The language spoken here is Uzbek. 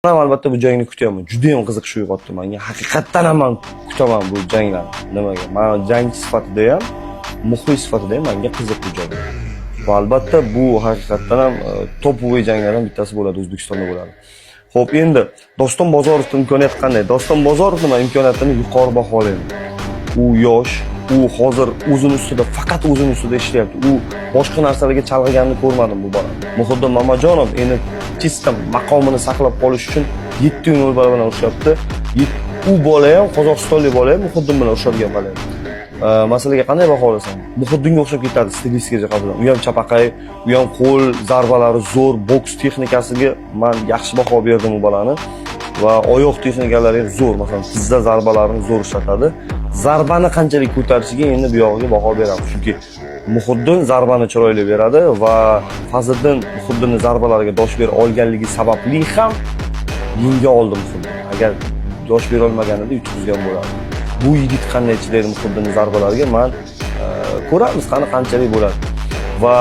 Men albatta bu jangni kutyapman. Juda ham qiziqish uyg'otdi menga. Haqiqatdan ham men kutaman bu janglarni. Nimaga? Men jangchi sifatida ham, muxlis sifatida ham menga qiziq bu jang. Va albatta bu haqiqatdan ham topoviy janglardan bittasi bo'ladi, O'zbekistonda bo'ladi. Xo'p, endi Doston Bozorovning imkoniyati qanday? Doston Bozorov nima imkoniyatini yuqori baholayman. U yosh, u hozir o'zini ustida, faqat o'zini ustida ishlayapti. U boshqa narsalarga chalg'iganini ko'rmadim bu bola. Muhiddin Mamajonov endi chista maqomini saqlab qolish uchun 7 o'yin bilan urushyapti. U bola ham, qozog'istonlik bola ham Muhiddin bilan urushadigan bola. Masalaga qanday baholasan? Muhiddinga o'xshab ketadi stilistika jihatdan. U ham chapaqay, u ham qo'l zarbalari zo'r, boks texnikasiga men yaxshi baho berdim u bolani. Va oyoq texnikalari zo'r, masalan, tizza zarbalarini zo'r ishlatadi. Zarbani qanchalik ko'tarishiga endi bu yog'iga baho beramiz. Chunki Muhiddin zarbani chiroyli beradi va Fazliddin Muhiddinning zarbalariga dosh bera olganligi sababli ham yenga oldi Muhiddin. Agar dosh bera olmaganida yutqizgan bo'lardi. Bu yigit qanday chidaydi Muhiddinning zarbalariga men ko'ramiz qanchalik bo'ladi. Va